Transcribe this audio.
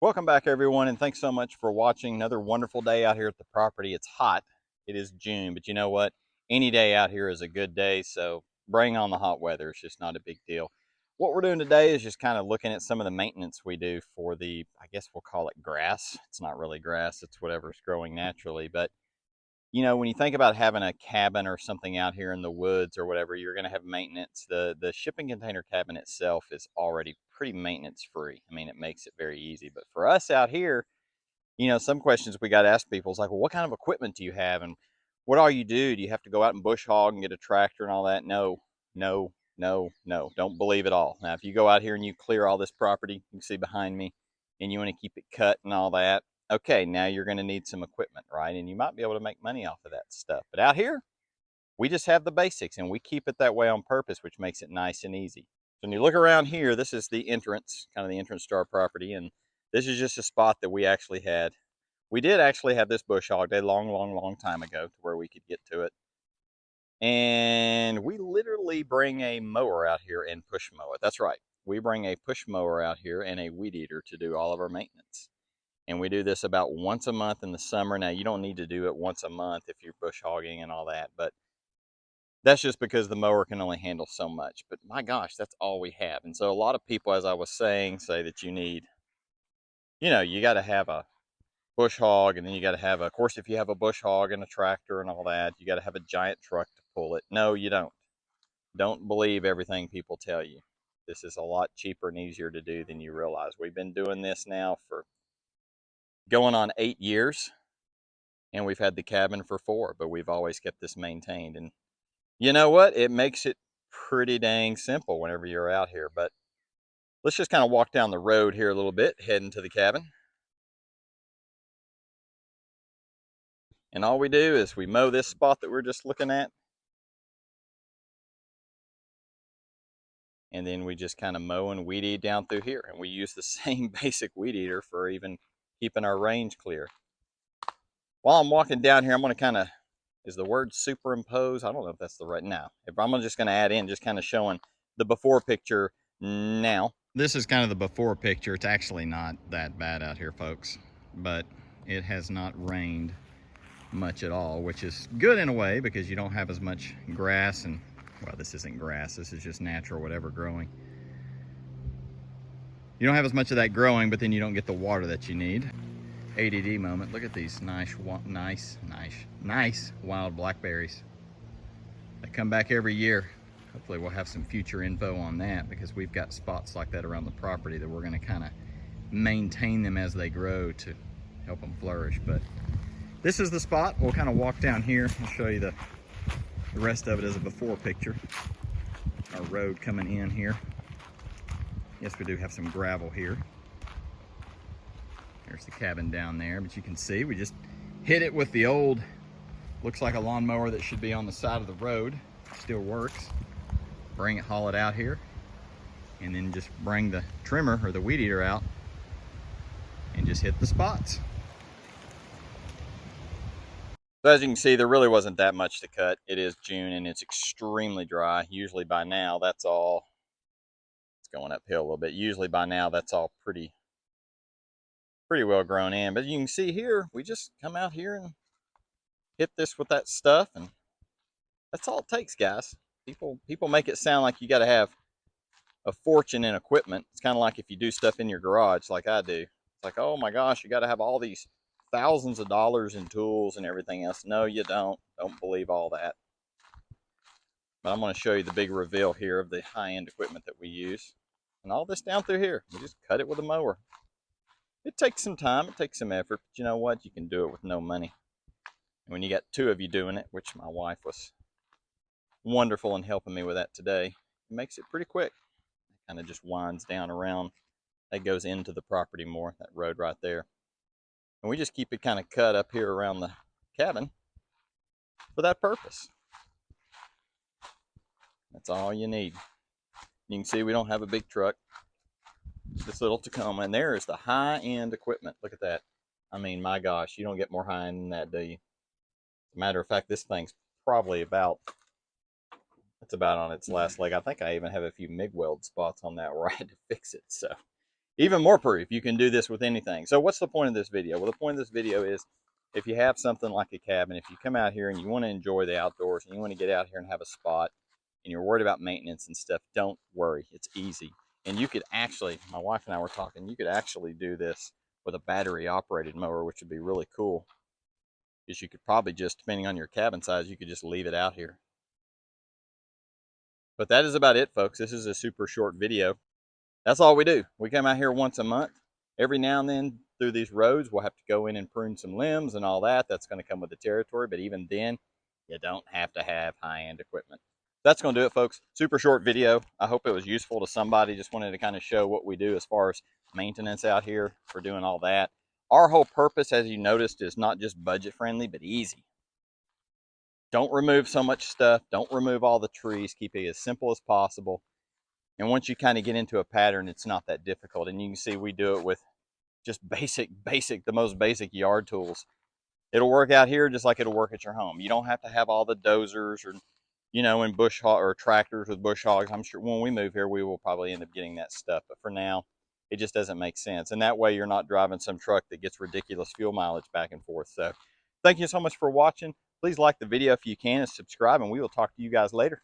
Welcome back, everyone, and thanks so much for watching. Another wonderful day out here at the property. It's hot. It is June, but you know what? Any day out here is a good day, so bring on the hot weather. It's just not a big deal. What we're doing today is just kind of looking at some of the maintenance we do for the, I guess we'll call it grass. It's not really grass, it's whatever's growing naturally, but when you think about having a cabin or something out here in the woods or whatever, you're going to have maintenance. The shipping container cabin itself is already pretty maintenance free. I mean, it makes it very easy. But for us out here, some questions we got to ask people is like, well, what kind of equipment do you have, and what all you do? Do you have to go out and bush hog and get a tractor and all that? No, no, no, no. Don't believe it all. Now, if you go out here and you clear all this property, you can see behind me, and you want to keep it cut and all that, okay, now you're going to need some equipment, right? And you might be able to make money off of that stuff. But out here, we just have the basics, and we keep it that way on purpose, which makes it nice and easy. So when you look around here, this is the entrance, kind of the entrance to our property, and this is just a spot that we actually had. We did actually have this bush hogged a long, long, long time ago to where we could get to it. And we literally bring a mower out here and push mow it. That's right. We bring a push mower out here and a weed eater to do all of our maintenance. And we do this about once a month in the summer. Now, you don't need to do it once a month if you're bush hogging and all that, but that's just because the mower can only handle so much. But my gosh, that's all we have. And so a lot of people, as I was saying, say that you need, you got to have a bush hog, and then you got to have, of course, if you have a bush hog and a tractor and all that, you got to have a giant truck to pull it. No, you don't. Don't believe everything people tell you. This is a lot cheaper and easier to do than you realize. We've been doing this now for going on 8 years, and we've had the cabin for 4, but we've always kept this maintained. And you know what? It makes it pretty dang simple whenever you're out here. But let's just kind of walk down the road here a little bit, heading to the cabin. And all we do is we mow this spot that we're just looking at. And then we just kind of mow and weed eat down through here. And we use the same basic weed eater for even keeping our range clear. While I'm walking down here, I'm going to kind of, is the word superimpose? I don't know if that's the right, now. If I'm just going to add in, just kind of showing the before picture now. This is kind of the before picture. It's actually not that bad out here, folks, but it has not rained much at all, which is good in a way because you don't have as much grass and, well, this isn't grass, this is just natural whatever growing. You don't have as much of that growing, but then you don't get the water that you need. ADD moment. Look at these nice wild blackberries. They come back every year. Hopefully we'll have some future info on that because we've got spots like that around the property that we're going to kind of maintain them as they grow to help them flourish. But this is the spot. We'll kind of walk down here. I'll show you the rest of it as a before picture. Our road coming in here. Yes, we do have some gravel here. There's the cabin down there, but you can see we just hit it with the old, looks like a lawnmower that should be on the side of the road. Still works. Bring it, haul it out here, and then just bring the trimmer or the weed eater out and just hit the spots. So as you can see, there really wasn't that much to cut. It is June and it's extremely dry. Usually by now, that's all, it's going uphill a little bit. Usually by now, that's all pretty well grown in. But you can see here, we just come out here and hit this with that stuff, and that's all it takes, guys. People make it sound like you got to have a fortune in equipment. It's kind of like if you do stuff in your garage like I do. It's like, oh my gosh, you got to have all these thousands of dollars in tools and everything else. No, you don't. Don't believe all that. But I'm going to show you the big reveal here of the high-end equipment that we use. And all this down through here, we just cut it with a mower. It takes some time, it takes some effort, but you know what? You can do it with no money. And when you got 2 of you doing it, which my wife was wonderful in helping me with that today, it makes it pretty quick. It kind of just winds down around. That goes into the property more, that road right there. And we just keep it kind of cut up here around the cabin for that purpose. That's all you need. You can see we don't have a big truck. This little Tacoma, and there is the high-end equipment. Look at that. I mean, my gosh, you don't get more high-end than that, do you? As a matter of fact, this thing's probably about, it's about on its last leg. I think I even have a few MIG weld spots on that where I had to fix it. So even more proof you can do this with anything. So what's the point of this video? Well, the point of this video is if you have something like a cabin, if you come out here and you want to enjoy the outdoors and you want to get out here and have a spot and you're worried about maintenance and stuff, don't worry. It's easy. And you could actually, my wife and I were talking, you could actually do this with a battery operated mower, which would be really cool. Because you could probably just, depending on your cabin size, you could just leave it out here. But that is about it, folks. This is a super short video. That's all we do. We come out here once a month. Every now and then through these roads, we'll have to go in and prune some limbs and all that. That's going to come with the territory. But even then, you don't have to have high-end equipment. That's going to do it, folks. Super short video. I hope it was useful to somebody. Just wanted to kind of show what we do as far as maintenance out here for doing all that. Our whole purpose, as you noticed, is not just budget friendly, but easy. Don't remove so much stuff. Don't remove all the trees. Keep it as simple as possible. And once you kind of get into a pattern, it's not that difficult. And you can see we do it with just the most basic yard tools. It'll work out here just like it'll work at your home. You don't have to have all the dozers or, and bush hog or tractors with bush hogs. I'm sure when we move here, we will probably end up getting that stuff. But for now, it just doesn't make sense. And that way you're not driving some truck that gets ridiculous fuel mileage back and forth. So thank you so much for watching. Please like the video if you can and subscribe, and we will talk to you guys later.